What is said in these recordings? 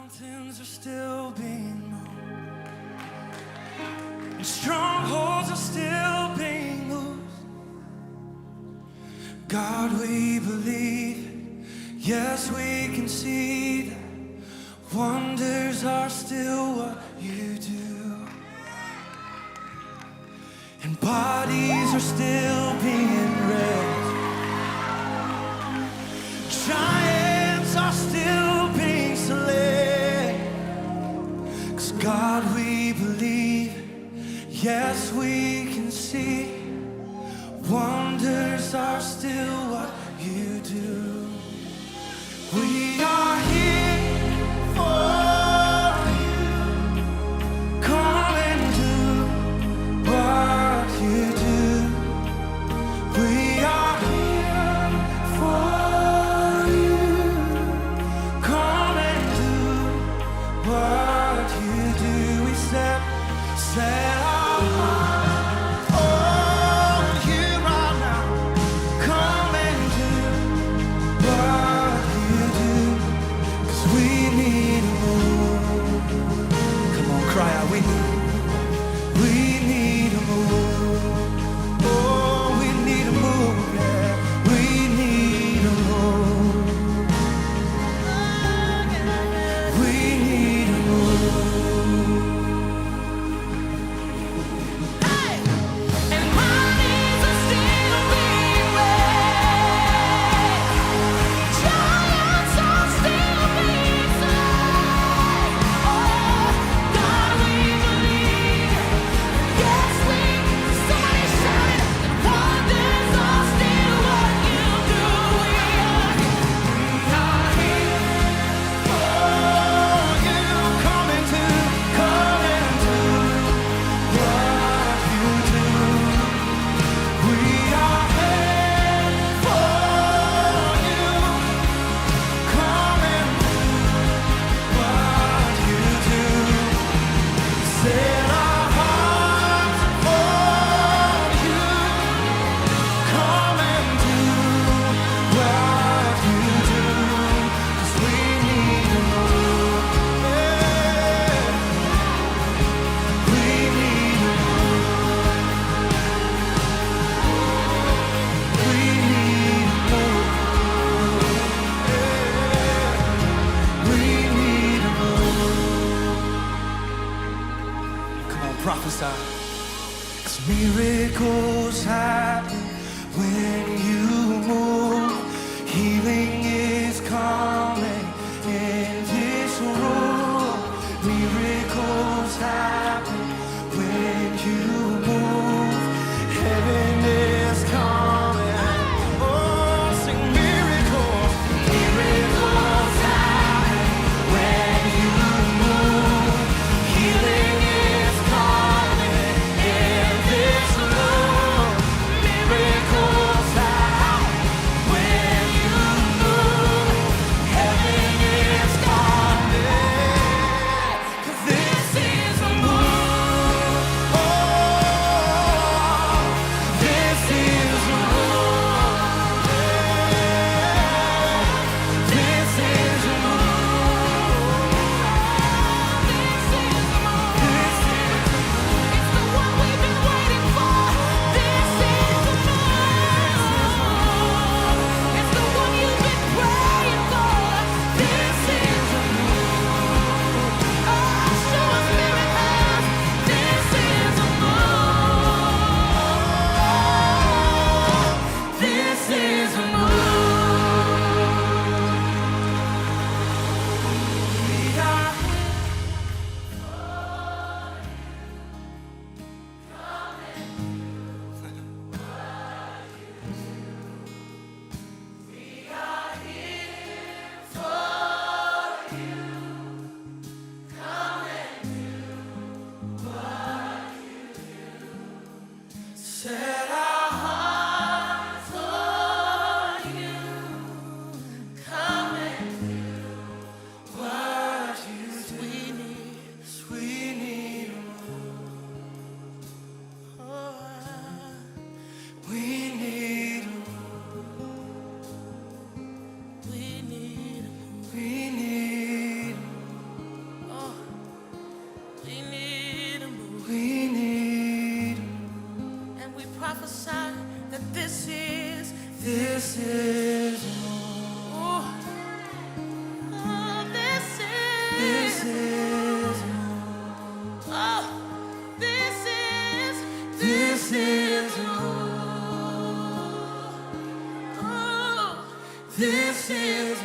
Mountains are still being moved, and strongholds are still being loosed. God, we believe, yes, we can see that wonders are still what you do, and bodies are still being raised. Giants are still being slain. 'Cause God, we believe, yes, we can see wonders are still what you do. We are here for you. Come and do what you do. We are here for you. Come and do what you do. We set our heart on you right now. Come and do what you do. 'Cause we need a move. Come on, cry out. We need a move. Oh, we need a move, yeah. We need a move. We need a move. And bodies are still being raised. Giants are still being slain. Oh, God, we believe. Yes, somebody shout it. Wonders are still what you do. We are here Oh, you come and do what you do. We are here for you. Come and do what you do. Set our hearts on you. Come and do what you do. 'Cause we need a move. Yeah. We need a move. We need a move. Yeah. We need a move. Come on, prophesy. 'Cause miracles happen when you move. Healing is coming in this room. Miracles happen when you move. Heaven is coming. Oh, sing miracles. Miracles happen when you move. Healing is coming in this room. Miracles happen when you move. is Oh, this is oh, this is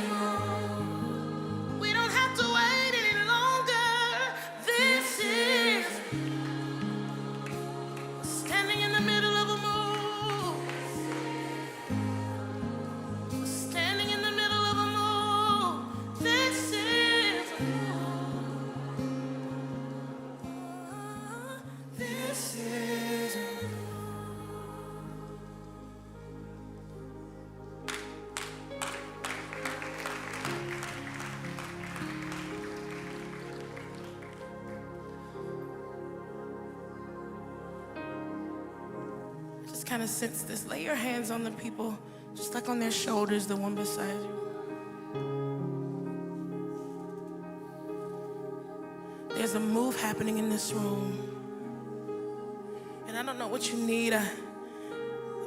we don't have to wait any longer. This is standing in the middle of a move. Standing in the middle of a move. This is this is just kind of sense this. Lay your hands on the people, just like on their shoulders, the one beside you. There's a move happening in this room. And I don't know what you need.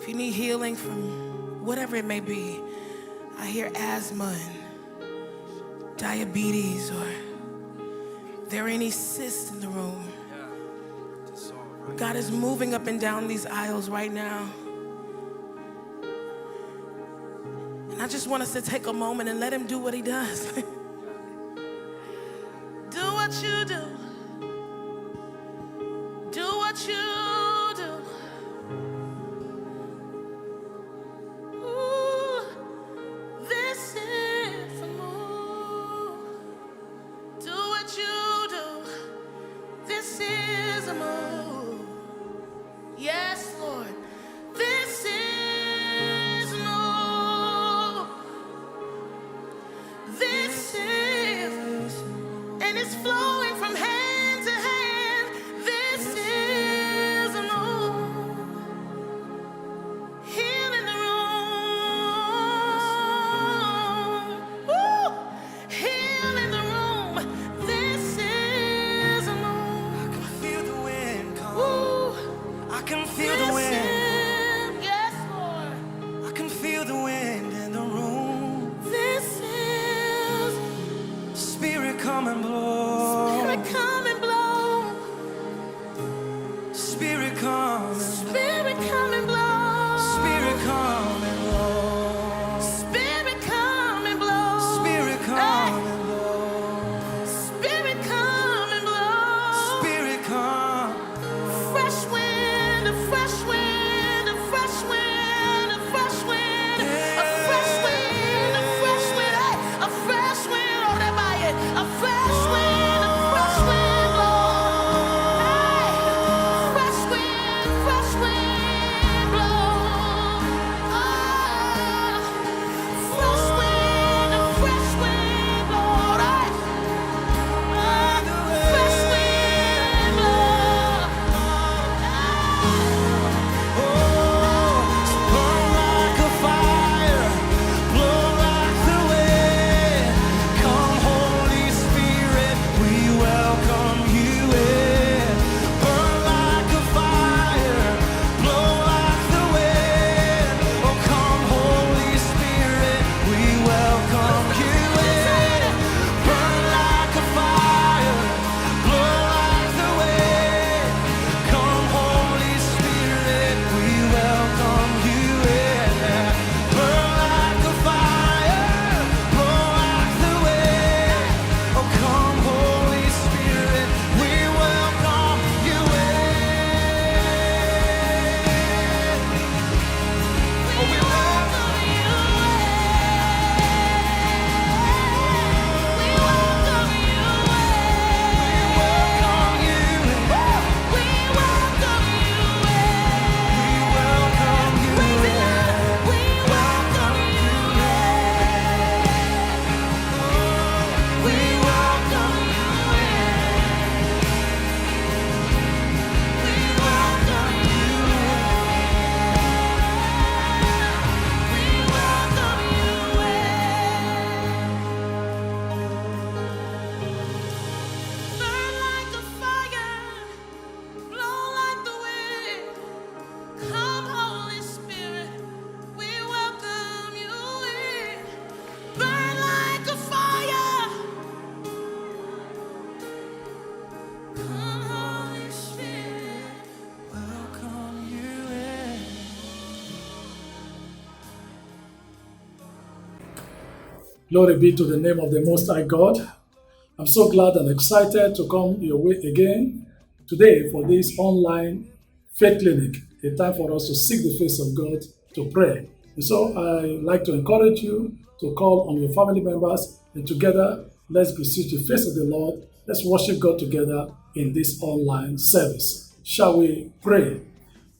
If you need healing from whatever it may be, I hear asthma and diabetes, or if there are any cysts in the room. God is moving up and down these aisles right now. And I just want us to take a moment and let him do what he does. Do what you do. Do what you do. Ooh, this is a move. Do what you do. This is a move. Yes, Lord. This is a move. This is, and it's flowing from hand to hand. This is a move. Heal in the room. Woo! Heal in the room. This is a move. feel the wind Come, Holy Spirit, welcome you in. Glory be to the name of the Most High God. I'm so glad and excited to come your way again today for this online faith clinic, a time for us to seek the face of God, to pray. And so I like to encourage you to call on your family members, and together let's beseech the face of the Lord. Let's worship God together in this online service. Shall we pray?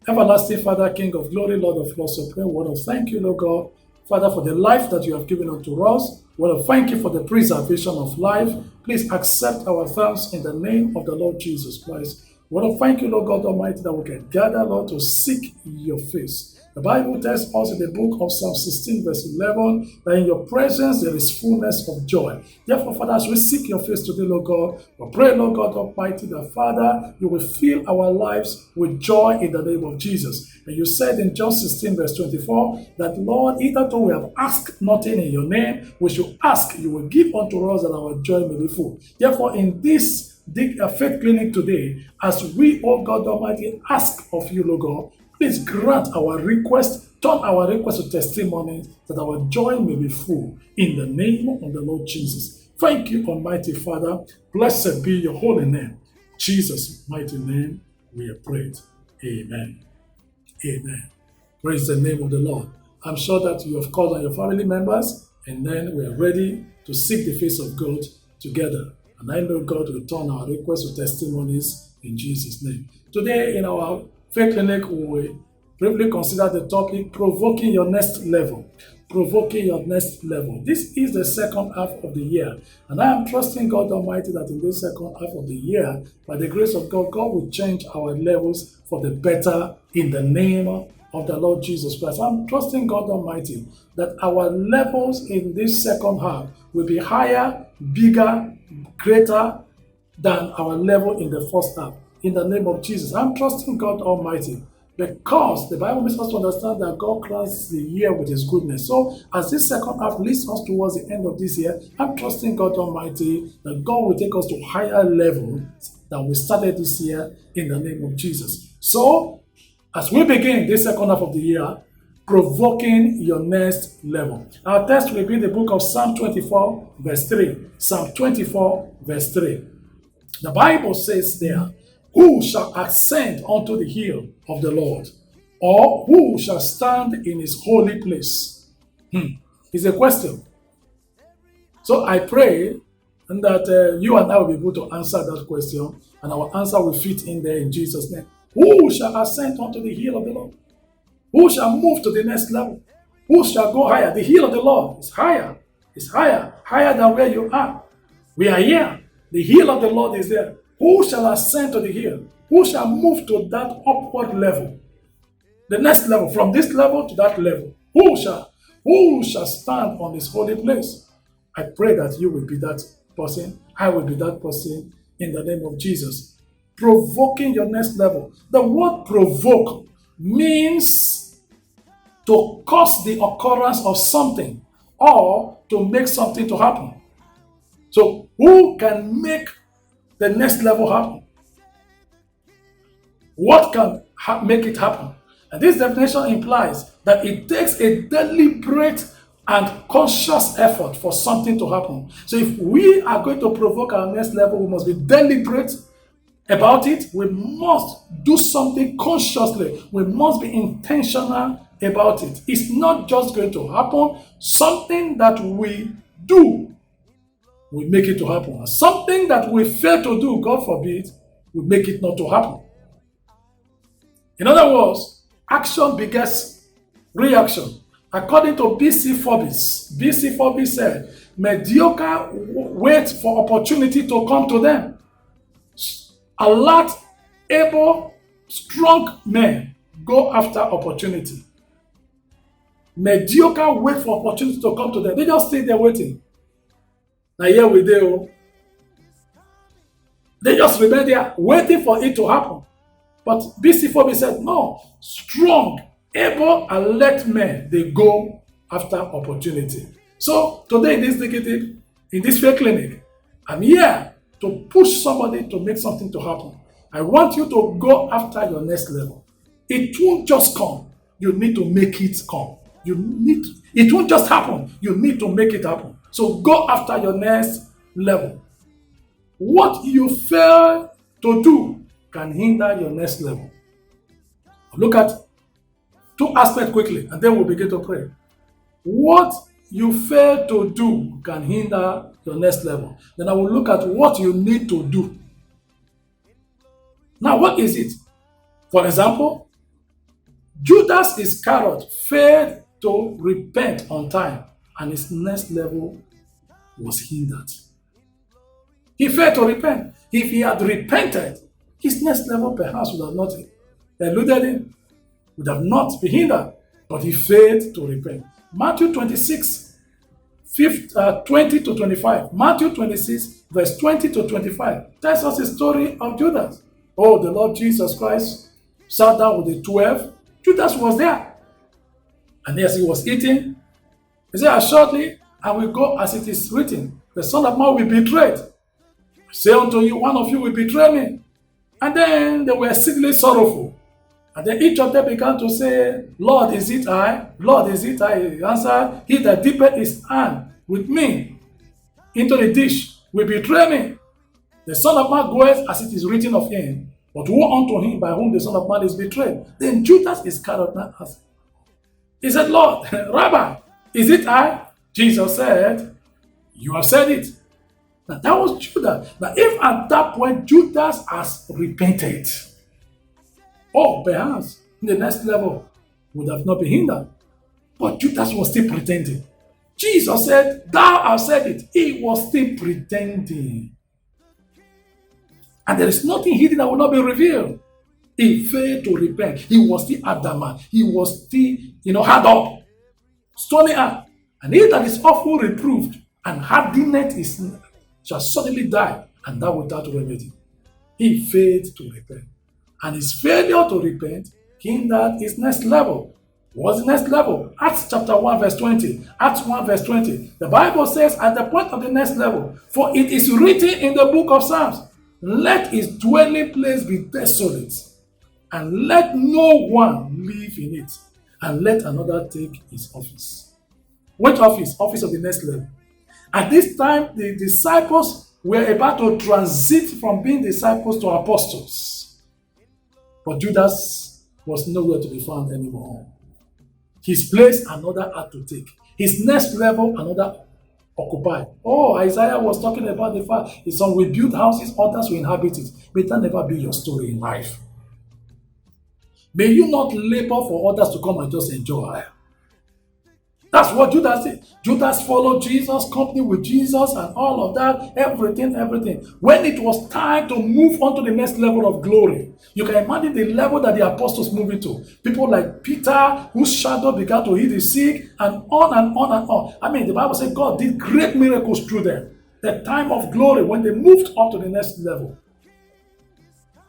Everlasting Father, King of glory, Lord of lords, supreme, we want to thank you, Lord God, Father, for the life that you have given unto us. We want to thank you for the preservation of life. Please accept our thanks in the name of the Lord Jesus Christ. We want to thank you, Lord God Almighty, that we can gather, Lord, to seek your face. The Bible tells us in the book of Psalm 16, verse 11, that in your presence there is fullness of joy. Therefore, Father, as we seek your face today, Lord God, we pray, Lord God Almighty, that, Father, you will fill our lives with joy in the name of Jesus. And you said in John 16, verse 24, that, Lord, hitherto we have asked nothing in your name, we should ask, you will give unto us, that our joy may be full. Therefore, in this faith clinic today, as we, oh God Almighty, ask of you, Lord God, please grant our request, turn our request to testimony, that our joy may be full in the name of the Lord Jesus. Thank you, Almighty Father. Blessed be your holy name. Jesus' mighty name we have prayed. Amen. Amen. Praise the name of the Lord. I'm sure that you have called on your family members, and then we are ready to seek the face of God together. And I know God will turn our requests to testimonies in Jesus' name. Today in our faith clinic, we will briefly consider the topic, provoking your next level. Provoking your next level. This is the second half of the year. And I am trusting God Almighty that in this second half of the year, by the grace of God, God will change our levels for the better in the name of the Lord Jesus Christ. I'm trusting God Almighty that our levels in this second half will be higher, bigger, greater than our level in the first half. In the name of Jesus, I'm trusting God Almighty because the Bible makes us to understand that God crowns the year with His goodness. So, as this second half leads us towards the end of this year, I'm trusting God Almighty that God will take us to higher levels than we started this year in the name of Jesus. So, as we begin this second half of the year, provoking your next level. Our text will be the book of Psalm 24, verse 3. Psalm 24, verse 3. The Bible says there, who shall ascend unto the hill of the Lord? Or who shall stand in his holy place? It's a question. So I pray that you and I will be able to answer that question, and our answer will fit in there in Jesus' name. Who shall ascend unto the hill of the Lord? Who shall move to the next level? Who shall go higher? The hill of the Lord is higher. It's higher than where you are. We are here. The hill of the Lord is there. Who shall ascend to the hill? Who shall move to that upward level? The next level, from this level to that level. Who shall stand on his holy place? I pray that you will be that person. I will be that person in the name of Jesus. Provoking your next level. The word provoke means to cause the occurrence of something or to make something to happen. So who can make the next level happen? What can make it happen? And this definition implies that it takes a deliberate and conscious effort for something to happen. So if we are going to provoke our next level, we must be deliberate about it. We must do something consciously. We must be intentional about it. It's not just going to happen. Something that we do will make it to happen. Something that we fail to do, God forbid, will make it not to happen. In other words, action begets reaction. According to B.C. Forbes said, mediocre wait for opportunity to come to them. Alert, able, strong men go after opportunity. Mediocre wait for opportunity to come to them. They just stay there waiting. Now here we do. They just remain there waiting for it to happen. But B.C. Forbes said, no, strong, able, alert men, they go after opportunity. So today in this faith clinic, I'm here to push somebody to make something to happen. I want you to go after your next level. It won't just come. You need to make it come. It won't just happen. You need to make it happen. So go after your next level. What you fail to do can hinder your next level. Look at two aspects quickly, and then we'll begin to pray. What you fail to do can hinder your next level. Then I will look at what you need to do. Now, what is it? For example, Judas Iscariot failed to repent on time, and his next level was hindered. He failed to repent. If he had repented, his next level perhaps would have not eluded him, would have not been hindered, but he failed to repent. Matthew 26, 20 to 25. Matthew 26, verse 20 to 25 tells us the story of Judas. Oh, the Lord Jesus Christ sat down with the 12. Judas was there. And as he was eating, he said, "Assuredly, I will go as it is written. The Son of Man will be betrayed. I say unto you, one of you will betray me." And then they were exceedingly sorrowful. And then each of them began to say, "Lord, is it I? Lord, is it I?" He answered, "He that dippeth his hand with me into the dish will betray me. The Son of Man goeth as it is written of him, but woe unto him by whom the Son of Man is betrayed." Then Judas Iscariot now asked. He said, "Lord, Rabbi, is it I?" Jesus said, "You have said it." Now that was Judas. Now if at that point Judas has repented, perhaps in the next level would have not been hindered. But Judas was still pretending. Jesus said, "Thou hast said it." He was still pretending. And there is nothing hidden that will not be revealed. He failed to repent. He was still adamant. He was still, hard up. Stony up. And he that is awful reproved and hardened shall suddenly die, and that without remedy. He failed to repent. And his failure to repent hindered his next level. What's the next level? Acts chapter 1 verse 20. Acts 1 verse 20. The Bible says at the point of the next level, "For it is written in the book of Psalms, let his dwelling place be desolate, and let no one live in it, and let another take his office." Which office? Office of the next level. At this time, the disciples were about to transit from being disciples to apostles. But Judas was nowhere to be found anymore. His place, another had to take. His next level, another occupied. Isaiah was talking about the fact his son will build houses, others will inhabit it. May that never be your story in life. May you not labor for others to come and just enjoy. That's what Judas did. Judas followed Jesus, company with Jesus, and all of that, everything. When it was time to move on to the next level of glory, you can imagine the level that the apostles moved into. People like Peter, whose shadow began to heal the sick, and on and on and on. I mean, the Bible said God did great miracles through them. The time of glory, when they moved up to the next level,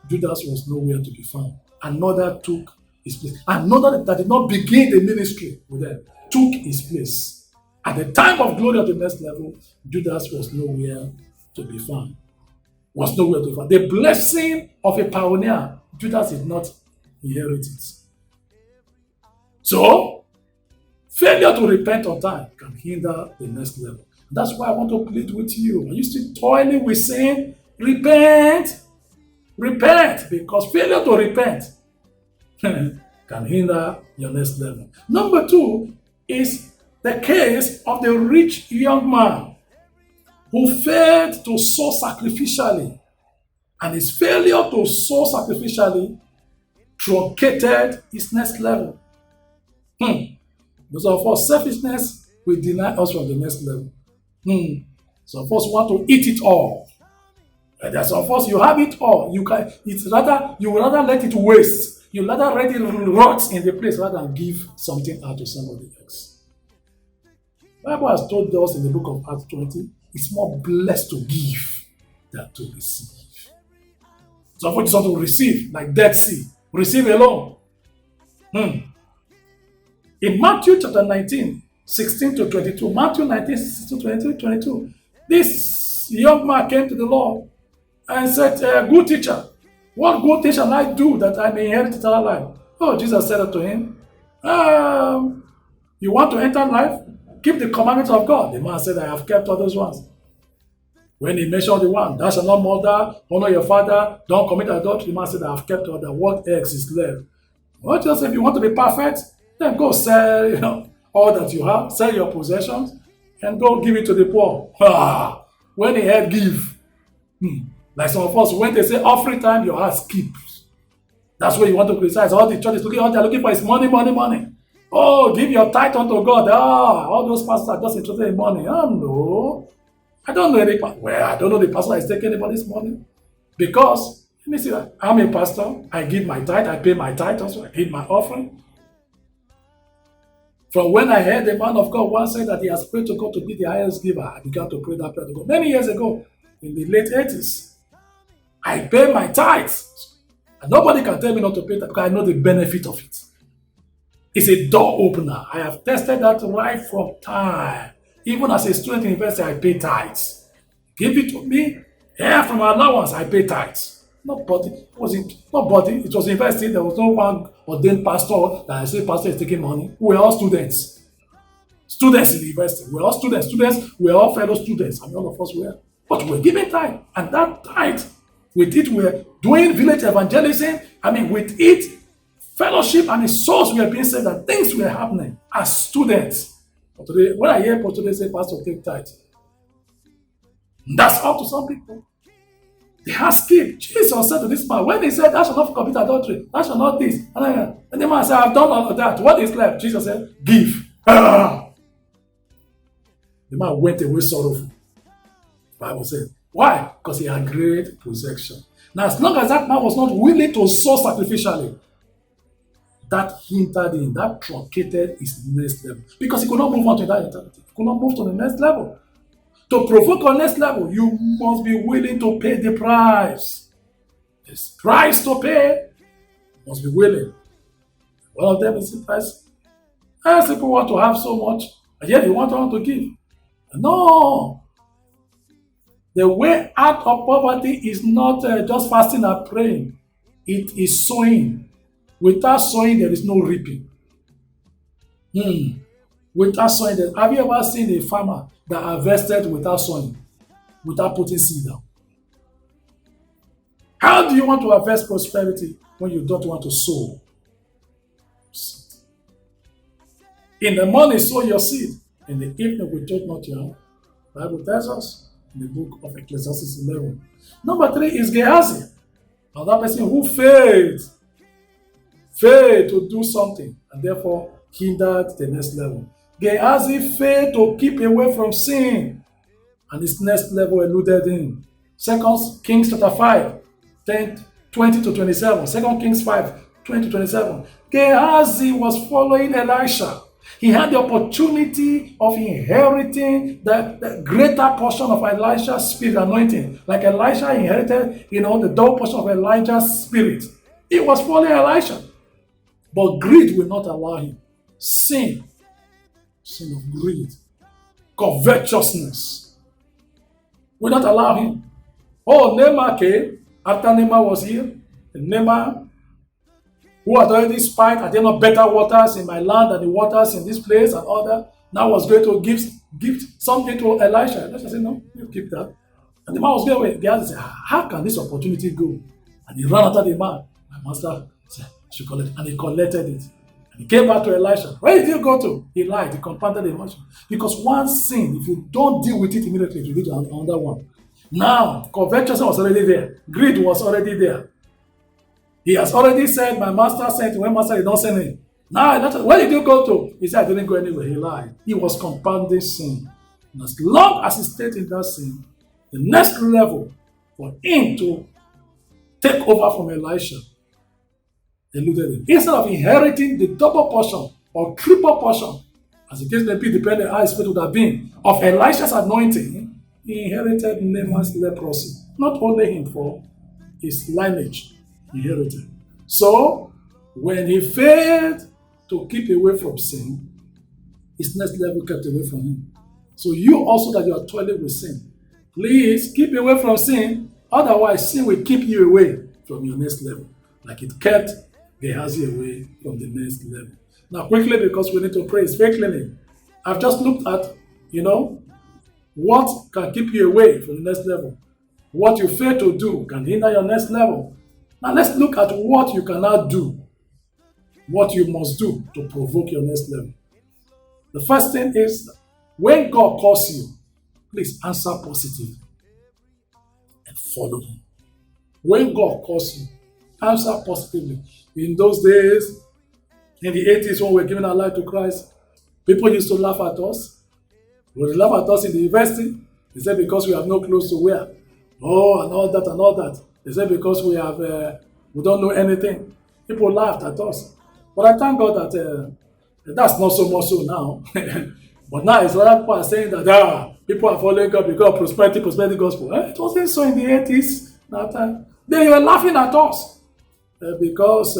Judas was nowhere to be found. Another took his place. Another that did not begin the ministry with them took his place. At the time of glory of the next level, Judas was nowhere to be found. The blessing of a pioneer, Judas did not inherit it. So, failure to repent on time can hinder the next level. That's why I want to plead with you. Are you still toiling with sin? Repent. Repent, because failure to repent can hinder your next level. Number 2 is the case of the rich young man who failed to sow sacrificially, and his failure to sow sacrificially truncated his next level. Those of us, selfishness will deny us from the next level. Some of us want to eat it all. And there's some of us, you have it all. You would rather let it waste. You rather let it rot in the place rather than give something out to somebody else. The Bible has told us in the book of Acts 20, it's more blessed to give than to receive. Some of us want to receive, like Dead Sea. Receive alone. In Matthew chapter 19, 16 to 22, Matthew 19, 16 to 22, this young man came to the Lord and said, good teacher, what good thing shall I do that I may inherit eternal life? Oh, Jesus said unto him, you want to enter life? Keep the commandments of God. The man said, I have kept all those ones. When he mentioned the one, thou shalt not murder, honor your father, don't commit adultery, the man said, I have kept all that. What else is left? Well, just if you want to be perfect, then go sell, all that you have, sell your possessions, and go give it to the poor. When he had give, like some of us, when they say offering time, your heart skips. That's where you want to criticize. All the church is looking, all they're looking for is money, money, money. Oh, give your tithe unto God. All those pastors are just interested in money. Oh, no. I don't know any pastor. Well, I don't know the pastor that is taking anybody's money. Because, let me see, I'm a pastor. I give my tithe. I pay my tithe also. I give my offering. From when I heard the man of God once say that he has prayed to God to be the highest giver, I began to pray that prayer to God. Many years ago, in the late 80s, I pay my tithes. And nobody can tell me not to pay that because I know the benefit of it. It's a door opener. I have tested that right from time. Even as a student in university, I pay tithes. Give it to me. Yeah, from allowance, I pay tithes. Nobody. It was university. There was no one ordained pastor that I say pastor is taking money. We are all students. Students in the university. We're all students. We're all fellow students. I mean, all of us were. But we're giving tithe. And that tithe, with it, we're doing village evangelism. With it, fellowship and the souls we are being saved and things were happening as students. But today, when I hear today say, Pastor, take tithe, that's up to some people. They have skipped. Jesus said to this man, when he said, thou shalt not commit adultery, thou shalt not this, and the man said, I've done all of that. What is left? Jesus said, give. The man went away sorrowful. The Bible said, why? Because he had great possession. Now, as long as that man was not willing to sow sacrificially, that hindered him, that truncated his next level. Because he could not move on to that eternity. He could not move to the next level. To provoke our next level, you must be willing to pay the price. There's price to pay. You must be willing. One of them is the price. As people want to have so much, and yet they want to give. No. The way out of poverty is not just fasting and praying. It is sowing. Without sowing, there is no reaping. Without sowing, have you ever seen a farmer that harvested without sowing, without putting seed down? How do you want to harvest prosperity when you don't want to sow? In the morning, sow your seed. In the evening, withhold not your hand. The Bible tells us in the book of Ecclesiastes 11. Number 3 is Gehazi. Another person who failed to do something and therefore hindered the next level. Gehazi failed to keep away from sin and his next level eluded him. 2 Kings chapter 5, 20 to 27. 2 Kings 5, 20 to 27. Gehazi was following Elisha. He had the opportunity of inheriting the greater portion of Elisha's spirit anointing. Like Elisha inherited, the double portion of Elijah's spirit. He was following Elisha. But greed will not allow him. Sin of greed, covetousness will not allow him. Oh, Naaman came after Naaman was here. And Naaman, who had already spied, are there not better waters in my land than the waters in this place and all that? Now was going to give something to Elisha. Elisha said, no, you keep that. And the man was going away. Gehazi said, how can this opportunity go? And he ran after the man. My master said, should collect, and he collected it. And he came back to Elisha. Where did you go to? He lied. He compounded the emotion. Because one sin, if you don't deal with it immediately, it will lead to another one. Now, covetousness was already there. Greed was already there. He has already said, my master sent, when master did not send him. Now, where did you go to? He said, I didn't go anywhere. He lied. He was compounding sin. And as long as he stayed in that sin, the next level for him to take over from Elisha eluded him. Instead of inheriting the double portion or triple portion, as the case may be, depending on how his faith would have been, of Elisha's anointing, he inherited Naaman's leprosy. Not only him, for his lineage inherited. So, when he failed to keep away from sin, his next level kept away from him. So you also that you are toiling with sin, please keep away from sin Otherwise, sin will keep you away from your next level, like it kept Gehazi away from the next level. Now, quickly, because we need to pray, it's faith cleaning. I've just looked at, what can keep you away from the next level. What you fail to do can hinder your next level. Now, let's look at what you cannot do, what you must do to provoke your next level. The first thing is, when God calls you, please answer positively and follow Him. When God calls you, answer positively. In those days, in the 80s, when we were giving our life to Christ, people used to laugh at us. When they laugh at us in the university, they said because we have no clothes to wear. Oh, and all that and all that. They said because we don't know anything. People laughed at us. But I thank God that that's not so much so now. But now it's other people are saying that people are following God because of prosperity gospel. It wasn't so in the 80s. That time. They were laughing at us because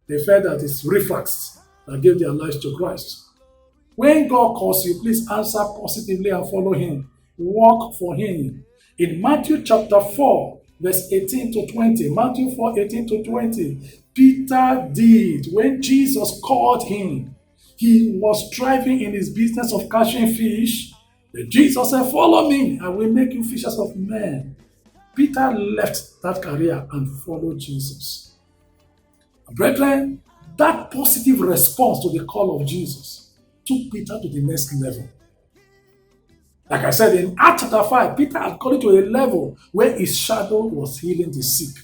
they felt that it's refracts that gave their lives to Christ. When God calls you, please answer positively and follow Him. Walk for Him. In Matthew chapter 4, verse 18 to 20, Matthew 4, 18 to 20, Peter did. When Jesus called him, he was thriving in his business of catching fish. Then Jesus said, follow me, I will make you fishers of men. Peter left that career and followed Jesus. Brethren, that positive response to the call of Jesus took Peter to the next level. Like I said, in Acts chapter 5, Peter had gone to a level where his shadow was healing the sick.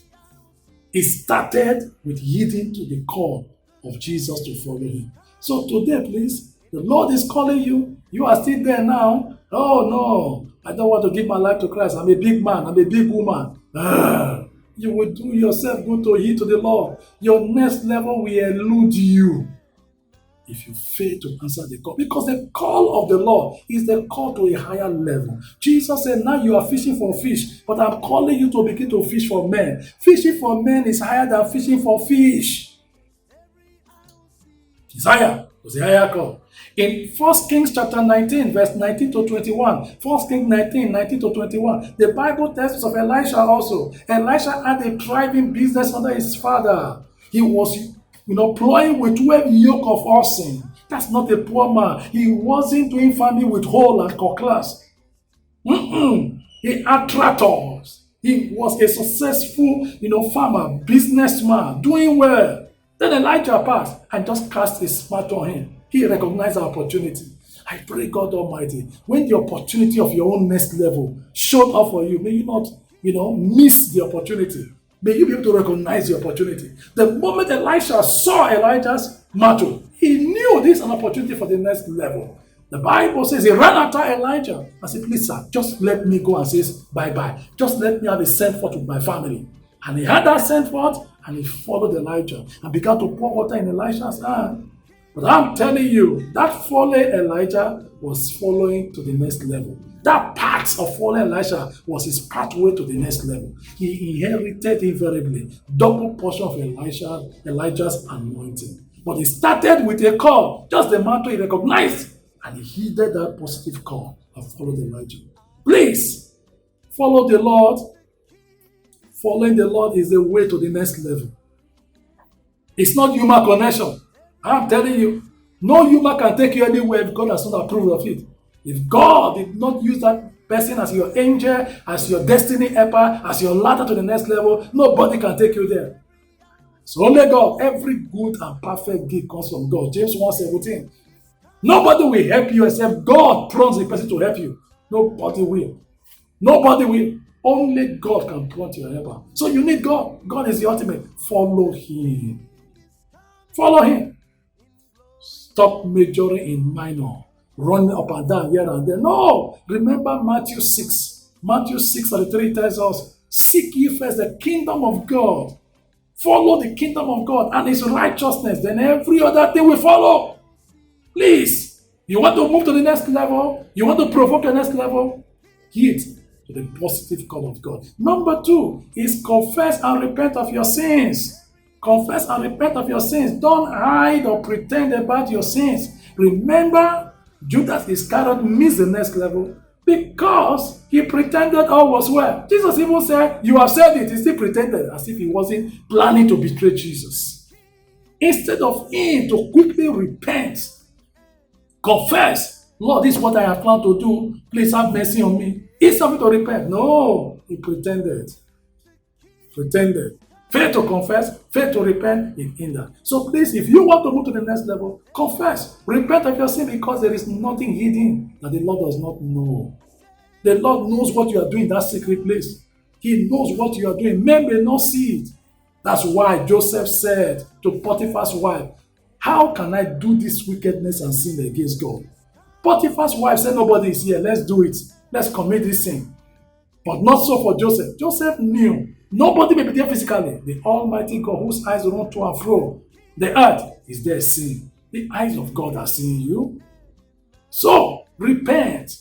He started with yielding to the call of Jesus to follow him. So today, please, the Lord is calling you. You are still there now. Oh no, I don't want to give my life to Christ. I'm a big man. I'm a big woman. You will do yourself good to heed to the Lord. Your next level will elude you if you fail to answer the call. Because the call of the Lord is the call to a higher level. Jesus said, now you are fishing for fish, but I'm calling you to begin to fish for men. Fishing for men is higher than fishing for fish. It's higher. It's a higher call. In 1 Kings chapter 19, verse 19 to 21, 1 Kings 19, 19 to 21, the Bible tells us of Elisha also. Elisha had a thriving business under his father. He was plowing with 12 yoke of oxen. That's not a poor man. He wasn't doing farming with hoe and cutlass. He had tractors. He was a successful, farmer, businessman, doing well. Then Elijah passed and just cast his smart on him. He recognized the opportunity. I pray God Almighty, when the opportunity of your own next level showed up for you, may you not, miss the opportunity. May you be able to recognize the opportunity. The moment Elisha saw Elijah's mantle, he knew this is an opportunity for the next level. The Bible says he ran after Elijah and said, please sir, just let me go and say bye-bye. Just let me have a send forth with my family. And he had that send forth and he followed Elijah and began to pour water in Elisha's hand. But I'm telling you, that following Elijah was following to the next level. That path of following Elisha was his pathway to the next level. He inherited invariably double portion of Elijah's anointing. But he started with a call, just the mantle he recognized, and he heeded that positive call and followed Elijah. Please, follow the Lord. Following the Lord is the way to the next level. It's not human connection. I'm telling you, no human can take you anywhere if God has not approved of it. If God did not use that person as your angel, as your destiny helper, as your ladder to the next level, nobody can take you there. So only God, every good and perfect gift comes from God. James 1:17. Nobody will help you except God prompts the person to help you. Nobody will. Nobody will. Only God can prompt your helper. So you need God. God is the ultimate. Follow Him. Follow Him. Stop majoring in minor, running up and down here and there. No! Remember Matthew 6. Matthew 6:33 tells us, seek ye first the kingdom of God. Follow the kingdom of God and His righteousness. Then every other thing will follow. Please, you want to move to the next level? You want to provoke the next level? Heed to the positive call of God. Number 2 is confess and repent of your sins. Confess and repent of your sins. Don't hide or pretend about your sins. Remember, Judas Iscariot missed the next level Because he pretended all was well. Jesus even said, you have said it. He still pretended as if he wasn't planning to betray Jesus. Instead of him to quickly repent, confess, Lord, this is what I have planned to do. Please have mercy on me. He's something to repent. No, he pretended. Pretended. Fail to confess, fail to repent, it hinders. So please, if you want to move to the next level, confess. Repent of your sin because there is nothing hidden that the Lord does not know. The Lord knows what you are doing in that secret place. He knows what you are doing. Men may not see it. That's why Joseph said to Potiphar's wife, how can I do this wickedness and sin against God? Potiphar's wife said, nobody is here. Let's do it. Let's commit this sin. But not so for Joseph. Joseph knew nobody may be there physically. The Almighty God, whose eyes run to and fro, the earth is there seeing. The eyes of God are seeing you. So, repent.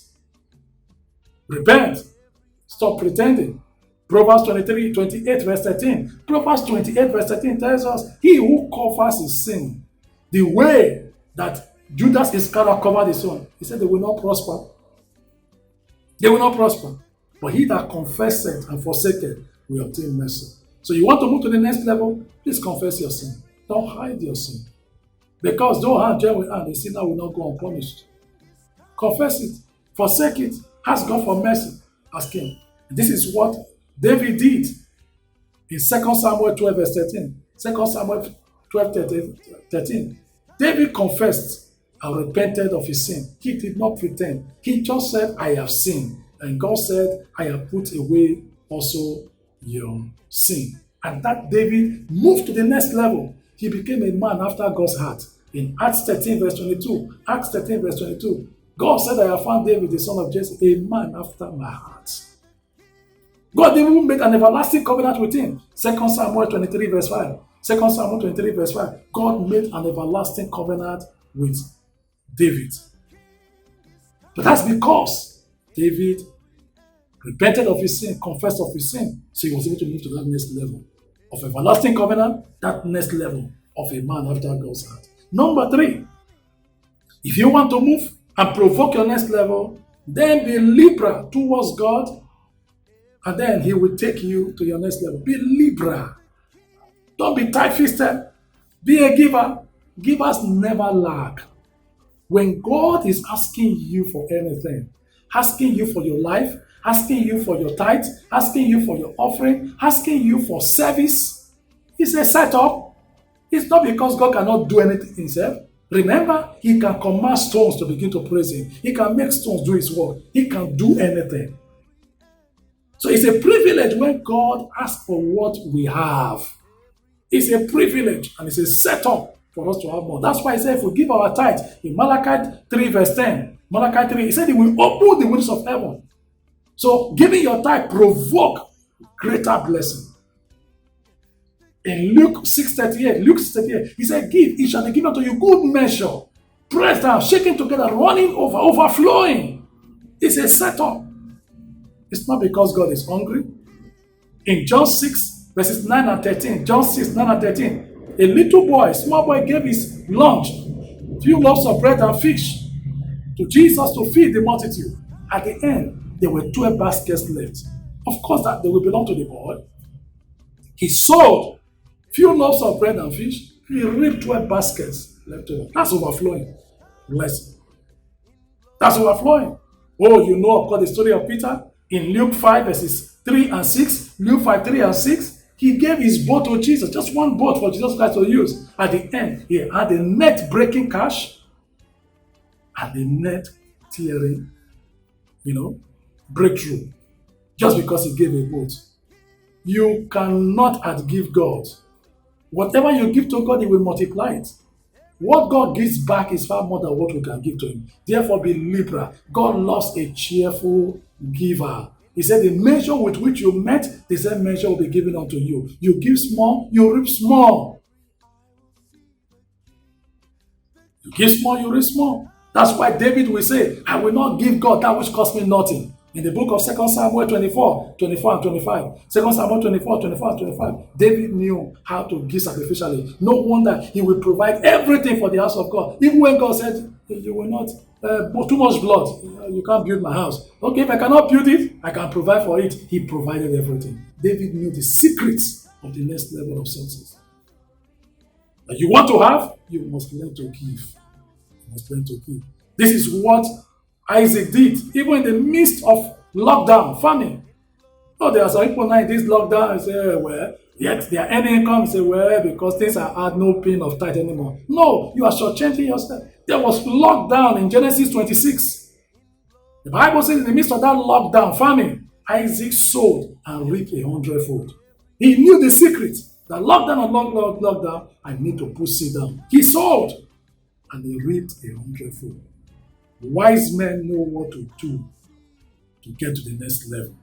Repent. Stop pretending. Proverbs 28 verse 13. Proverbs 28 verse 13 tells us, he who covers his sin, the way that Judas Iscariot covered his own, he said they will not prosper. They will not prosper. But he that confesseth and forsaketh will obtain mercy. So you want to move to the next level? Please confess your sin. Don't hide your sin. Because though hand join with hand, the sinner will not go unpunished. Confess it. Forsake it. Ask God for mercy. Ask him. This is what David did in 2 Samuel 12 verse 13. 2 Samuel 12 13. David confessed and repented of his sin. He did not pretend. He just said, I have sinned. And God said, I have put away also your sin. And that David moved to the next level. He became a man after God's heart. In Acts 13 verse 22, Acts 13 verse 22, God said, I have found David, the son of Jesse, a man after my heart. God even made an everlasting covenant with him. 2 Samuel 23 verse 5. 2 Samuel 23 verse 5. God made an everlasting covenant with David. But that's because David repented of his sin, confessed of his sin, so he was able to move to that next level of everlasting covenant, that next level of a man after God's heart. Number 3, if you want to move and provoke your next level, then be liberal towards God, and then he will take you to your next level. Be liberal. Don't be tight-fisted. Be a giver. Givers never lack. When God is asking you for anything, asking you for your life, asking you for your tithe, asking you for your offering, asking you for service, it's a setup. It's not because God cannot do anything himself. Remember, he can command stones to begin to praise him. He can make stones do his work. He can do anything. So it's a privilege when God asks for what we have. It's a privilege and it's a setup for us to have more. That's why he said if we give our tithe, in Malachi 3 verse 10, Malachi 3, he said he will open the windows of heaven. So giving your tithe provoke greater blessing. In Luke 6:38, he said, give, it shall be given unto you good measure, pressed down, shaken together, running over, overflowing. It's a setup. It's not because God is hungry. In John 6, verses 9 and 13, John 6, 9 and 13, a little boy, small boy, gave his lunch, few loaves of bread and fish, to Jesus to feed the multitude. At the end, there were 12 baskets left. Of course, that they will belong to the boy. He sold few loaves of bread and fish. He reaped 12 baskets left over. That's overflowing blessing. That's overflowing. Oh, you know, of course, the story of Peter in Luke 5, verses 3 and 6. Luke 5, 3 and 6. He gave his boat to Jesus, just one boat for Jesus Christ to use. At the end, he had a net breaking cash and the net tearing, breakthrough. Just because he gave a boat. You cannot outgive God. Whatever you give to God, he will multiply it. What God gives back is far more than what we can give to him. Therefore, be liberal. God loves a cheerful giver. He said, the measure with which you met, the same measure will be given unto you. You give small, you reap small. You give small, you reap small. That's why David will say, I will not give God that which cost me nothing. In the book of 2 Samuel 24 and 25, 2 Samuel 24 and 25, David knew how to give sacrificially. No wonder he will provide everything for the house of God. Even when God said, you will not, too much blood, you can't build my house. Okay, if I cannot build it, I can provide for it. He provided everything. David knew the secrets of the next level of success. That you want to have, you must learn to give. You must learn to give. This is what Isaac did, even in the midst of lockdown, famine. Oh, there are some people now in this lockdown, say, well, yet their earning income, say, well, because things are hard, no pain of tithe anymore. No, you are shortchanging yourself. There was lockdown in Genesis 26. The Bible says in the midst of that lockdown, famine, Isaac sowed and reaped 100-fold. He knew the secret that lockdown and lockdown, I need to put seed down. He sowed and he reaped 100-fold. Wise men know what to do to get to the next level.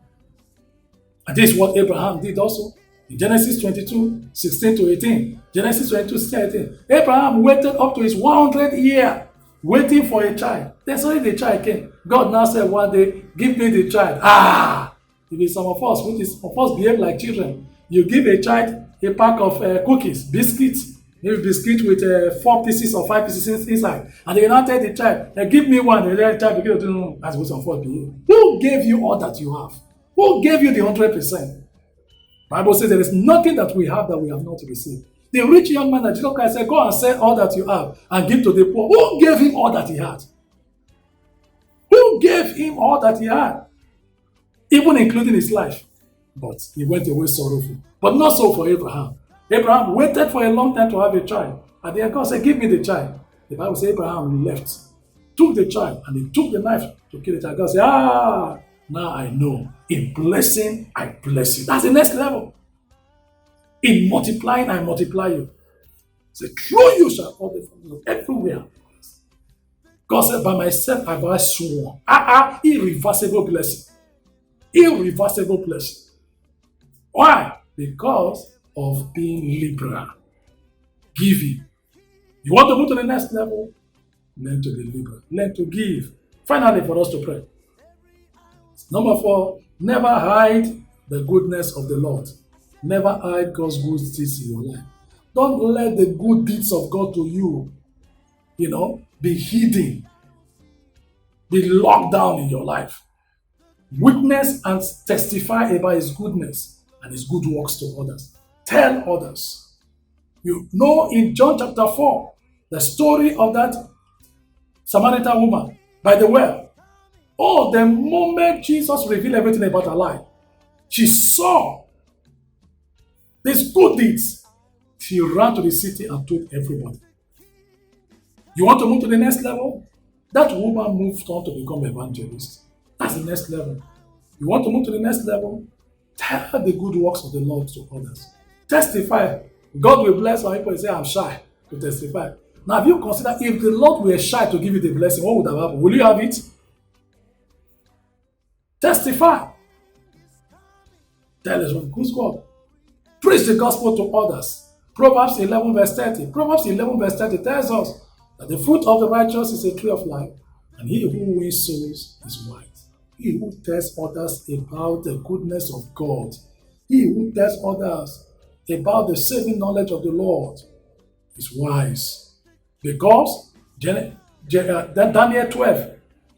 And this is what Abraham did also. In Genesis 22, 16 to 18. Genesis 22, 16 to 18. Abraham waited up to his 100th year, waiting for a child. Then suddenly the child came. God now said one day, give me the child. If it's some of us, which is of us behave like children, you give a child a pack of cookies, biscuits, maybe biscuit with 4 pieces or 5 pieces inside. And they now tell the child, give me one. The child begins to do, that's what some of us behave. Who gave you all that you have? Who gave you the 100%? Bible says there is nothing that we have not received. The rich young man that Jesus Christ said, go and sell all that you have and give to the poor. Who gave him all that he had? Who gave him all that he had? Even including his life. But he went away sorrowful. But not so for Abraham. Abraham waited for a long time to have a child. And then God said, give me the child. The Bible says Abraham left, took the child, and he took the knife to kill the child. God said, now I know. In blessing, I bless you. That's the next level. In multiplying, I multiply you. Say, through you shall all the families everywhere. God said, by myself have I sworn. Irreversible blessing. Irreversible blessing. Why? Because of being liberal. Giving. You want to move to the next level? Learn to be liberal. Learn to give. Finally, for us to pray. Number 4, never hide the goodness of the Lord. Never hide God's good deeds in your life. Don't let the good deeds of God to you, be hidden, be locked down in your life. Witness and testify about His goodness and His good works to others. Tell others. You know in John chapter 4, the story of that Samaritan woman by the well. Oh, the moment Jesus revealed everything about her life, she saw these good deeds. She ran to the city and told everybody. You want to move to the next level? That woman moved on to become evangelist. That's the next level. You want to move to the next level? Tell the good works of the Lord to others. Testify. God will bless some people and say, I'm shy to testify. Now, have you considered if the Lord were shy to give you the blessing, what would have happened? Will you have it? Testify. Tell us of good God. Preach the gospel to others. Proverbs 11 verse 30. Proverbs 11 verse 30 tells us that the fruit of the righteous is a tree of life, and he who wins souls is wise. He who tells others about the goodness of God, he who tells others about the saving knowledge of the Lord is wise. Because Daniel 12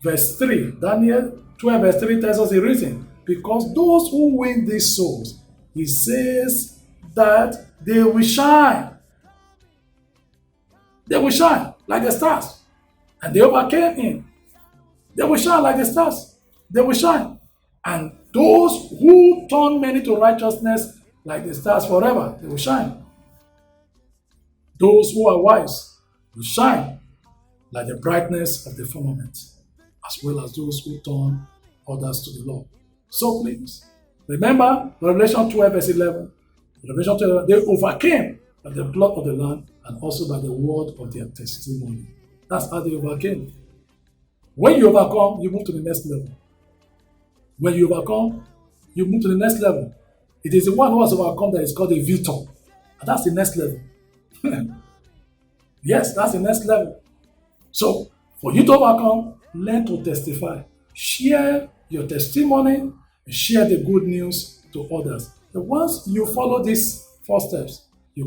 verse 3, Daniel 12 verse 3 tells us the reason. Because those who win these souls, he says that they will shine. They will shine like the stars. And they overcame him. They will shine like the stars. They will shine. And those who turn many to righteousness like the stars forever, they will shine. Those who are wise will shine like the brightness of the firmament, as well as those who turn others to the Lord. So please, remember Revelation 12 verse 11. Revelation 12, they overcame by the blood of the Lamb and also by the word of their testimony. That's how they overcame. When you overcome, you move to the next level. When you overcome, you move to the next level. It is the one who has overcome that is called a victor. And that's the next level. Yes, that's the next level. So, for you to overcome, learn to testify. Share your testimony and share the good news to others. And once you follow these 4 steps, you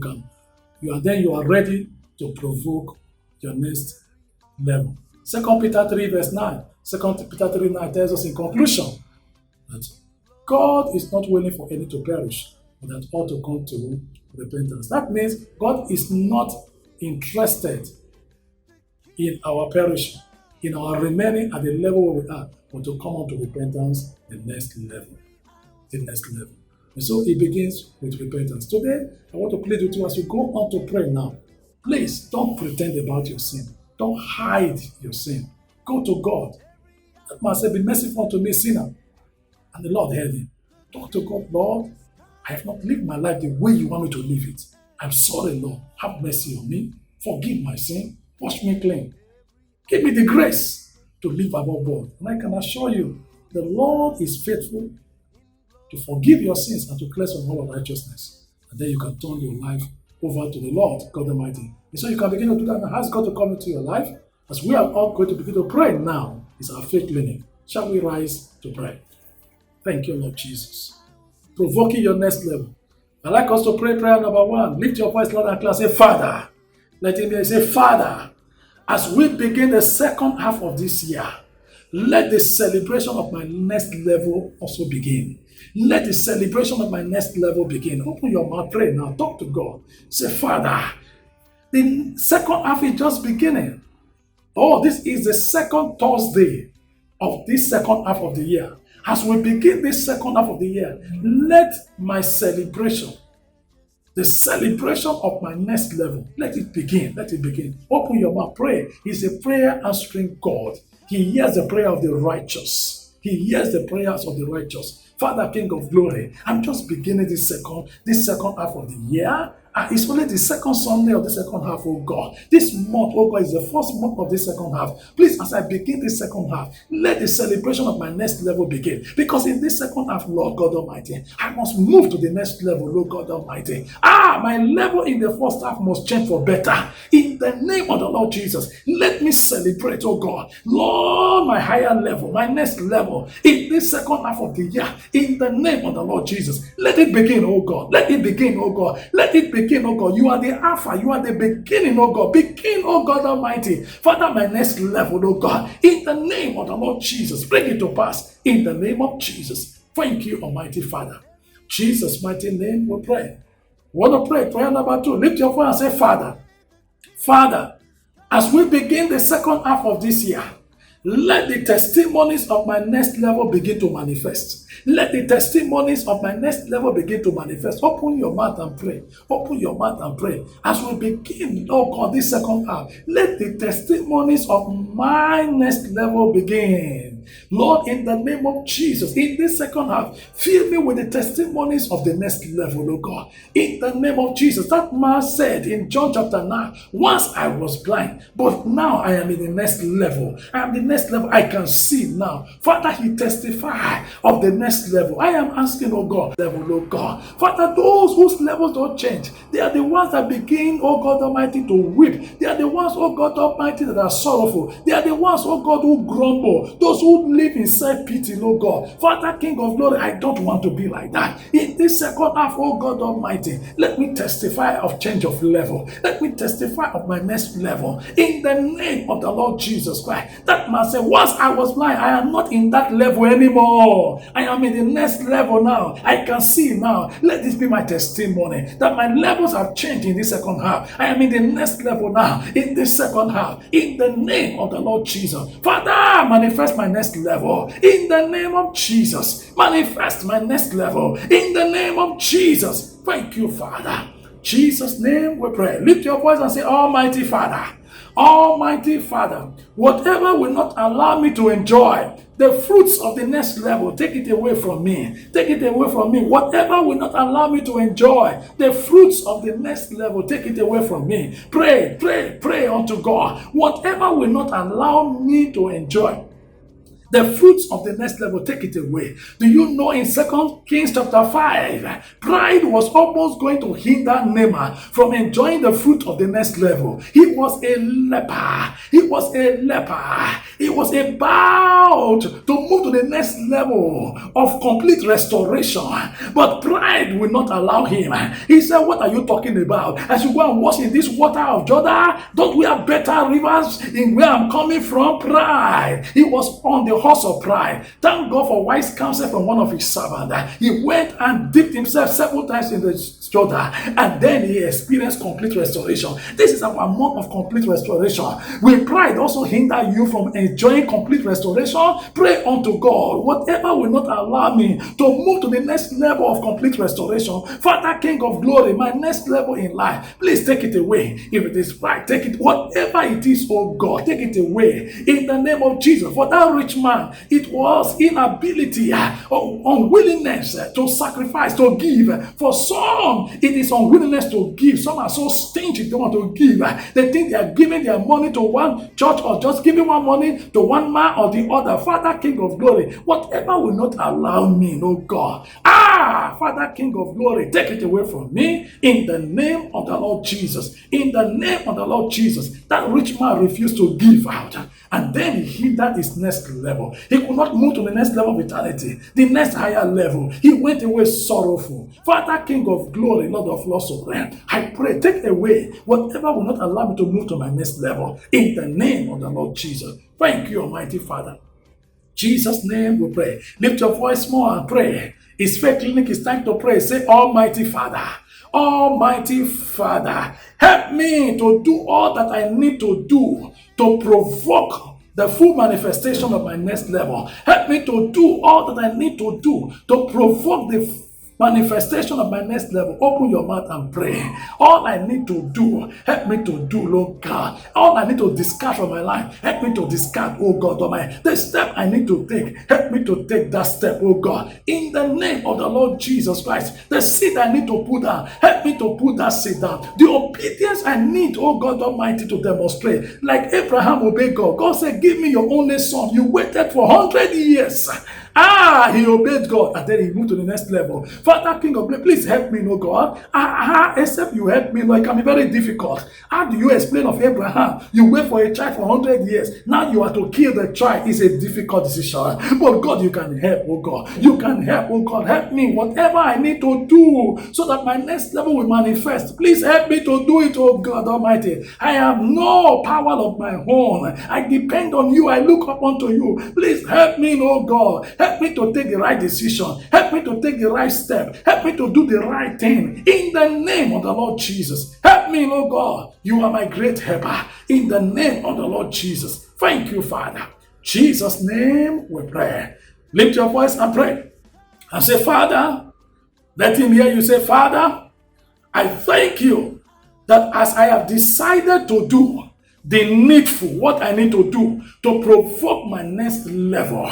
are ready to provoke your next level. 2 Peter 3 verse 9. 2 Peter 3 9 tells us in conclusion that God is not willing for any to perish, but that all to come to repentance. That means God is not interested in our perishing, in our remaining at the level where we are, but to come on to repentance, the next level. The next level. And so it begins with repentance. Today, I want to plead with you as you go on to pray now. Please don't pretend about your sin. Don't hide your sin. Go to God. That man said, be merciful unto me, sinner. And the Lord heard him. Talk to God, Lord, I have not lived my life the way you want me to live it. I'm sorry, Lord. Have mercy on me. Forgive my sin. Wash me clean. Give me the grace to live above board. And I can assure you, the Lord is faithful to forgive your sins and to cleanse from all unrighteousness. And then you can turn your life over to the Lord, God Almighty. And so you can begin to do that and ask God to come into your life. As we are all going to begin to pray now, it's our faith clinic. Shall we rise to pray? Thank you, Lord Jesus. Provoking your next level. I'd like us to pray prayer number 1. Lift your voice loud and clear. Say, Father. Let him hear. Say, Father, as we begin the second half of this year, let the celebration of my next level also begin. Let the celebration of my next level begin. Open your mouth, pray now. Talk to God. Say, Father, the second half is just beginning. Oh, this is the second Thursday of this second half of the year. As we begin this second half of the year, let my celebration, the celebration of my next level, let it begin. Let it begin. Open your mouth, pray. He's a prayer answering God. He hears the prayer of the righteous. He hears the prayers of the righteous. Father, King of glory, I'm just beginning this second half of the year. It's only the second Sunday of the second half, oh God. This month, oh God, is the first month of this second half. Please, as I begin this second half, let the celebration of my next level begin. Because in this second half, Lord God Almighty, I must move to the next level, Lord God Almighty. My level in the first half must change for better. In the name of the Lord Jesus, let me celebrate, oh God, Lord, my higher level, my next level, in this second half of the year, in the name of the Lord Jesus. Let it begin, oh God. Let it begin, oh God. Let it begin. Oh God, you are the Alpha, you are the beginning, oh God. Begin, oh God Almighty. Father, my next level, oh God, in the name of the Lord Jesus, bring it to pass in the name of Jesus. Thank you, Almighty Father. Jesus' mighty name we pray. We want to pray prayer number 2. Lift your voice and say, Father, as we begin the second half of this year, let the testimonies of my next level begin to manifest. Let the testimonies of my next level begin to manifest. Open your mouth and pray. Open your mouth and pray. As we begin, oh God, this second half, let the testimonies of my next level begin. Lord, in the name of Jesus, in this second half, fill me with the testimonies of the next level, oh God. In the name of Jesus, that man said in John chapter 9, once I was blind, but now I am in the next level. I am the next level. I can see now. Father, he testified of the next level. I am asking, oh God, level, oh God. Father, those whose levels don't change, they are the ones that begin, oh God Almighty, to weep. They are the ones, oh God Almighty, that are sorrowful. They are the ones, oh God, who grumble. Those who live in self-pity, oh God. Father, King of glory, I don't want to be like that. In this second half, oh God Almighty, let me testify of change of level. Let me testify of my next level. In the name of the Lord Jesus Christ. That man said, once I was blind, I am not in that level anymore. I am in the next level now. I can see now. Let this be my testimony that my levels have changed in this second half. I am in the next level now. In this second half. In the name of the Lord Jesus. Father, manifest my next level. In the name of Jesus. Manifest my next level. In the name of Jesus. Thank you, Father. Jesus' name we pray. Lift your voice and say, Almighty Father. Almighty Father, whatever will not allow me to enjoy the fruits of the next level, take it away from me. Take it away from me. Whatever will not allow me to enjoy the fruits of the next level, take it away from me. Pray unto God. Whatever will not allow me to enjoy The fruits of the next level, take it away. Do you know in 2 Kings chapter 5, pride was almost going to hinder Naaman from enjoying the fruit of the next level. He was a leper. He was about to move to the next level of complete restoration. But pride will not allow him. He said, what are you talking about? I should go and wash in this water of Jordan. Don't we have better rivers in where I'm coming from? Pride. He was on the horse of pride. Thank God for wise counsel from one of his servants. He went and dipped himself several times in the Jordan, and then he experienced complete restoration. This is our month of complete restoration. Will pride also hinder you from enjoying complete restoration? Pray unto God. Whatever will not allow me to move to the next level of complete restoration, Father, King of glory, my next level in life, please take it away. If it is pride, take it. Whatever it is, oh God, take it away in the name of Jesus. For that rich man, it was inability or unwillingness to sacrifice, to give. For some, it is unwillingness to give. Some are so stingy, they want to give. They think they are giving their money to one church or just giving one money to one man or the other. Father, King of glory, whatever will not allow me, no God. Father, King of glory, take it away from me in the name of the Lord Jesus. In the name of the Lord Jesus. That rich man refused to give out. And then he hindered his next level. He could not move to the next level of eternity, the next higher level. He went away sorrowful. Father, King of glory, Lord of Lords, sovereign, I pray, take away whatever will not allow me to move to my next level in the name of the Lord Jesus. Thank you, Almighty Father. Jesus' name we pray. Lift your voice more and pray. It's Faith Clinic. It's time to pray. Say, Almighty Father, Almighty Father, help me to do all that I need to do to provoke the full manifestation of my next level. Help me to do all that I need to do to provoke the manifestation of my next level. Open your mouth and pray. All I need to do, help me to do, Lord God. All I need to discard from my life, help me to discard, oh God Almighty. The step I need to take, help me to take that step, oh God. In the name of the Lord Jesus Christ, the seed I need to put down, help me to put that seed down. The obedience I need, oh God Almighty, to demonstrate. Like Abraham obeyed God. God said, give me your only son. You waited for 100 years. He obeyed God, and then he moved to the next level. Father, King of glory, please help me, no God. Except you help me, Lord, it can be very difficult. How do you explain of Abraham? You wait for a child for 100 years. Now you are to kill the child. It's a difficult decision. But God, you can help, oh God. You can help, oh God. Help me, whatever I need to do, so that my next level will manifest. Please help me to do it, oh God Almighty. I have no power of my own. I depend on you. I look up unto you. Please help me, oh God. Help me to take the right decision. Help me to take the right step. Help me to do the right thing. In the name of the Lord Jesus. Help me, Lord God. You are my great helper. In the name of the Lord Jesus. Thank you, Father. Jesus' name we pray. Lift your voice and pray. And say, Father, let him hear you say, Father, I thank you that as I have decided to do the needful, what I need to do to provoke my next level,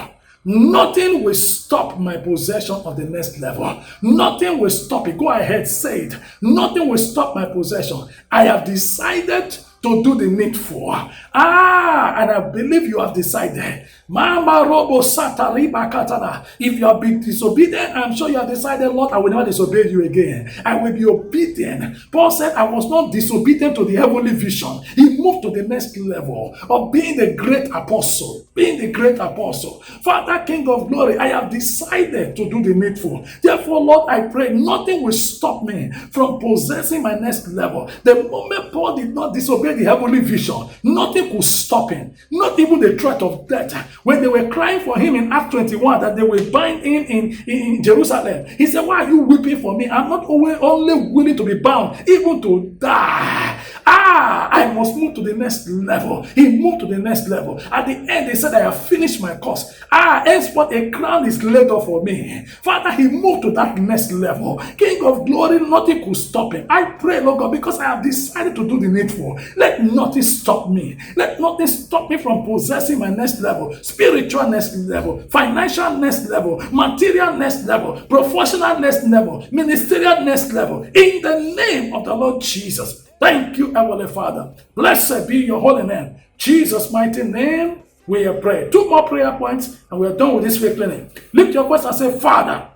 nothing will stop my possession of the next level. Nothing will stop it. Go ahead, say it. Nothing will stop my possession. I have decided to do the needful. And I believe you have decided. Mama Robo Satariba Katana. If you have been disobedient, I'm sure you have decided, Lord, I will never disobey you again. I will be obedient. Paul said, I was not disobedient to the heavenly vision. He moved to the next level of being the great apostle. Being the great apostle. Father, King of glory, I have decided to do the needful. Therefore, Lord, I pray nothing will stop me from possessing my next level. The moment Paul did not disobey the heavenly vision, nothing could stop him. Not even the threat of death. When they were crying for him in Acts 21 that they will bind him in Jerusalem, he said, why are you weeping for me? I'm not only willing to be bound, even to die. I must move to the next level. He moved to the next level. At the end, they said, I have finished my course. Henceforth a crown is laid up for me. Father, he moved to that next level. King of glory, nothing could stop him. I pray, Lord God, because I have decided to do the needful. Let nothing stop me. Let nothing stop me from possessing my next level. Spiritual next level. Financial next level. Material next level. Professional next level. Ministerial next level. In the name of the Lord Jesus. Thank you, Heavenly Father. Blessed be your holy name. Jesus' mighty name, we have prayed. 2 more prayer points and we are done with this faith clinic. Lift your voice and say, Father,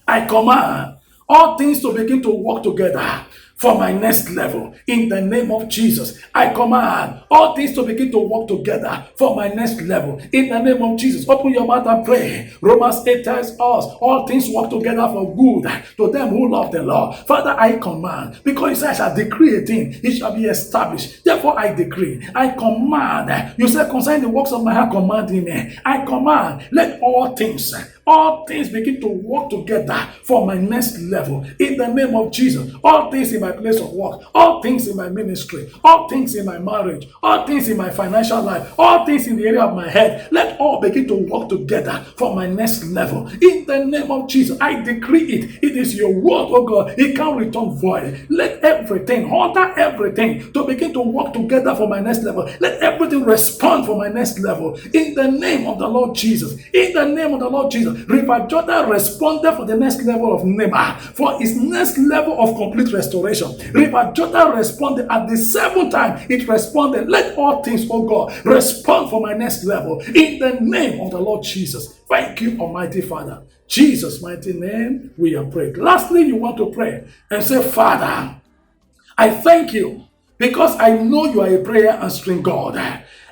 I command all things to begin to work together for my next level. In the name of Jesus, I command all things to begin to work together for my next level. In the name of Jesus, open your mouth and pray. Romans 8 tells us, all things work together for good to them who love the Lord. Father, I command, because you say I shall decree a thing, it shall be established. Therefore, I decree, I command. You say concerning the works of my hand, command in me. I command, let all things begin to work together for my next level. In the name of Jesus, all things in my place of work, all things in my ministry, all things in my marriage, all things in my financial life, all things in the area of my head, let all begin to work together for my next level. In the name of Jesus, I decree it. It is your word, oh God. It can't return void. Let everything, order everything to begin to work together for my next level. Let everything respond for my next level. In the name of the Lord Jesus. In the name of the Lord Jesus. River Jordan responded for the next level of Neymar, for his next level of complete restoration. River Jordan responded at the 7th time. It responded. Let all things, oh God, respond for my next level. In the name of the Lord Jesus. Thank you, Almighty Father. Jesus' mighty name, we have prayed. Lastly, you want to pray and say, Father, I thank you because I know you are a prayer answering God.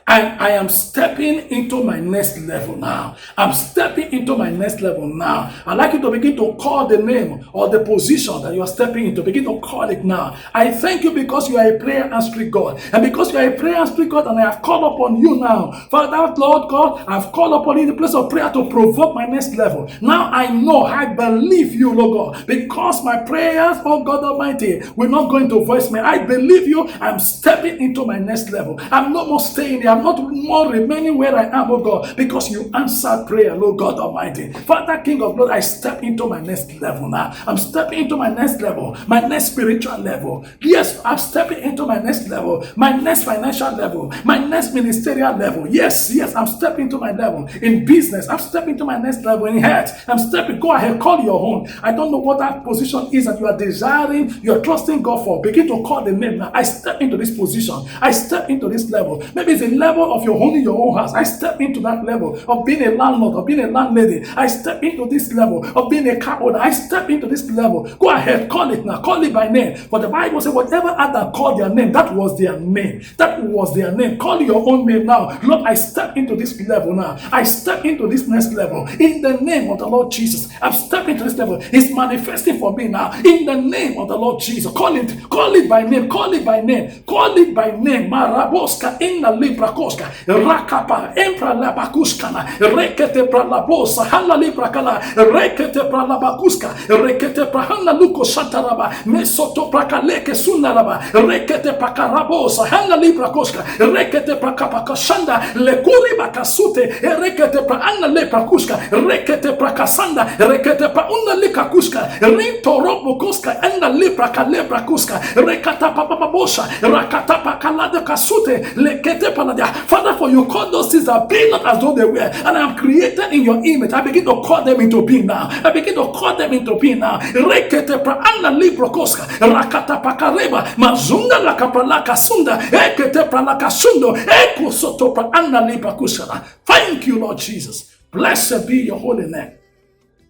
And I am stepping into my next level now. I'm stepping into my next level now. I'd like you to begin to call the name or the position that you are stepping into. Begin to call it now. I thank you because you are a prayer answering God. And because you are a prayer answering God and I have called upon you now. Father, Lord God, I've called upon you in the place of prayer to provoke my next level. Now I know, I believe you, Lord God. Because my prayers, oh God Almighty, will not go into voicemail. I believe you. I'm stepping into my next level. I'm no more staying there. I'm not more remaining where I am, oh God, because you answered prayer, Lord God Almighty. Father, King of glory, I step into my next level now. I'm stepping into my next level, my next spiritual level. Yes, I'm stepping into my next level, my next financial level, my next ministerial level. Yes, I'm stepping into my level in business. I'm stepping into my next level in health. I'm stepping. Go ahead, call your own. I don't know what that position is that you are desiring, you are trusting God for. Begin to call the name now. I step into this position. I step into this level. Maybe it's a level of your owning your own house. I step into that level of being a landlord, of being a landlady. I step into this level of being a car owner. I step into this level. Go ahead, call it now. Call it by name. For the Bible says, whatever Adam called their name, that was their name. That was their name. Call your own name now. Lord, I step into this level now. I step into this next level. In the name of the Lord Jesus, I'm stepping into this level. It's manifesting for me now. In the name of the Lord Jesus. Call it by name. Call it by name. Call it by name. Maraboska in the libra koska. Rakapa empra labakuskana. Rekete pralabosa. Hala libra kala. Rekete pralabakuska. Rekete prahana luko shataraba. Mesoto prakaleke sunaraba. Rekete prakarabosa. Hala libra koska. Rekete prakapakashanda. Lekuri bakasute. Rekete prahana lepra kuska. Rekete prakasanda. Rekete prauna likakuska. Rinto robo kuska. Enda libra kalebra kuska. Rekata papabosha. Rakata pakalada kasute. Lekete paladia. Father, for you call those things that be not as though they were, and I am created in your image. I begin to call them into being now. I begin to call them into being now. Rekete praana libro koska. Rakata pakareba. Mazunda la kapralaka sunda. Ekete pralaka sundo. Eko soto praana libra kushana. Thank you, Lord Jesus. Blessed be your holy name.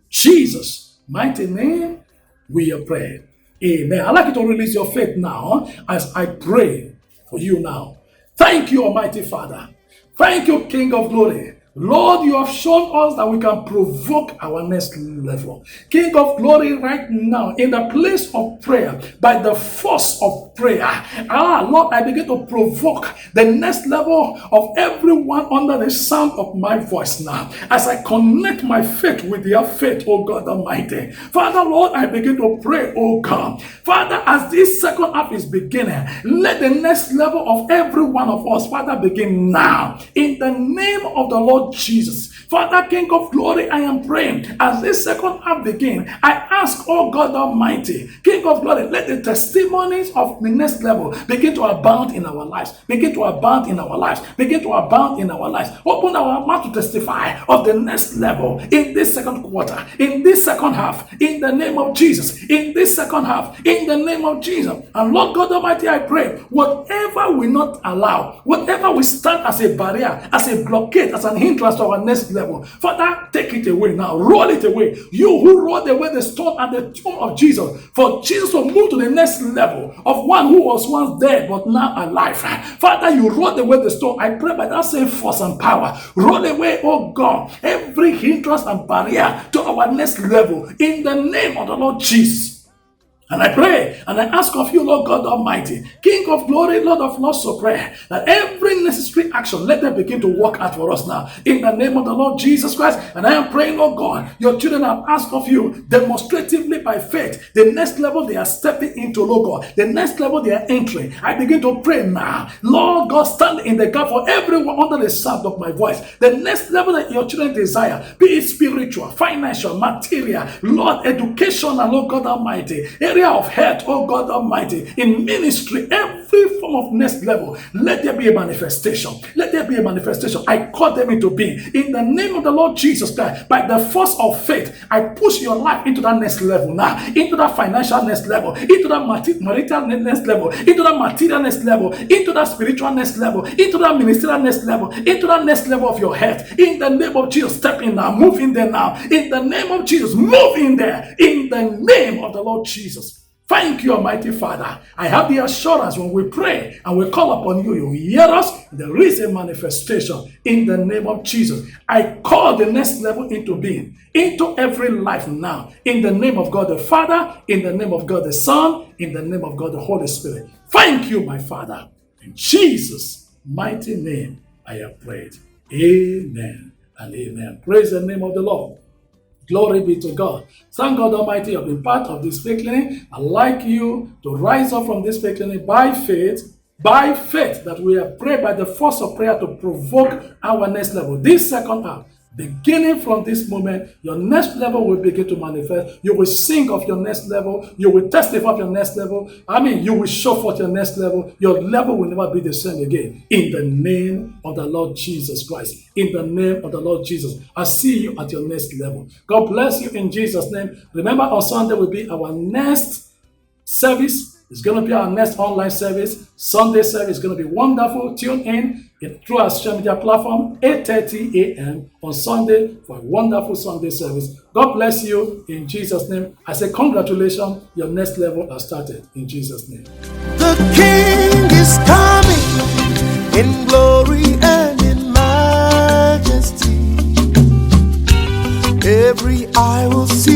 Jesus' mighty name, we have prayed. Amen. I'd like you to release your faith now as I pray for you now. Thank you, Almighty Father. Thank you, King of Glory. Lord, you have shown us that we can provoke our next level. King of Glory, right now, in the place of prayer, by the force of prayer, Lord, I begin to provoke the next level of everyone under the sound of my voice now. As I connect my faith with their faith, oh God Almighty. Father, Lord, I begin to pray, oh God. Father, as this second half is beginning, let the next level of every one of us, Father, begin now. In the name of the Lord Jesus. Father, King of glory, I am praying as this second half begins. I ask, oh God Almighty, King of glory, let the testimonies of the next level begin to abound in our lives. Begin to abound in our lives. Begin to abound in our lives. Open our mouth to testify of the next level in this second quarter, in this second half, in the name of Jesus, in this second half, in the name of Jesus. And Lord God Almighty, I pray, whatever we not allow, whatever we stand as a barrier, as a blockade, as an hindrance to our next level, Father, take it away now. Roll it away. You who rolled away the stone at the tomb of Jesus, for Jesus to move to the next level of one who was once dead but now alive. Father, you rolled away the stone. I pray by that same force and power, roll away, oh God, every hindrance and barrier to our next level in the name of the Lord Jesus. And I pray and I ask of you, Lord God Almighty, King of glory, Lord of Lords, so pray that every necessary action, let them begin to work out for us now. In the name of the Lord Jesus Christ. And I am praying, oh God, your children have asked of you, demonstratively by faith, the next level they are stepping into, Lord God, the next level they are entering. I begin to pray now. Lord God, stand in the gap for everyone under the sound of my voice. The next level that your children desire, be it spiritual, financial, material, Lord, educational, Lord God Almighty, area of health, oh God Almighty, in ministry, every form of next level, let there be a manifestation. Let there be a manifestation. I call them into being. In the name of the Lord Jesus Christ, by the force of faith, I push your life into that next level now, into that financial next level, into that marital next level, into that material next level, into that spiritual next level, into that ministerial next level, into that next level of your health. In the name of Jesus, step in now, move in there now. In the name of Jesus, move in there. In the name of the Lord Jesus. Thank you, Almighty Father. I have the assurance when we pray and we call upon you, you hear us. There is a manifestation in the name of Jesus. I call the next level into being, into every life now. In the name of God the Father, in the name of God the Son, in the name of God the Holy Spirit. Thank you, my Father. In Jesus' mighty name, I have prayed. Amen and amen. Praise the name of the Lord. Glory be to God. Thank God Almighty, you have been part of this faith clinic. I'd like you to rise up from this faith clinic by faith that we have prayed by the force of prayer to provoke our next level. This second half, beginning from this moment, your next level will begin to manifest. You will sing of your next level. You will testify of your next level. You will show forth your next level. Your level will never be the same again. In the name of the Lord Jesus Christ. In the name of the Lord Jesus. I see you at your next level. God bless you in Jesus' name. Remember, on Sunday will be our next service. It's going to be our next online service. Sunday service is going to be wonderful. Tune in through our social media platform, 8:30 a.m. on Sunday for a wonderful Sunday service. God bless you in Jesus' name. I say congratulations, your next level has started in Jesus' name. The King is coming in glory and in majesty. Every eye will see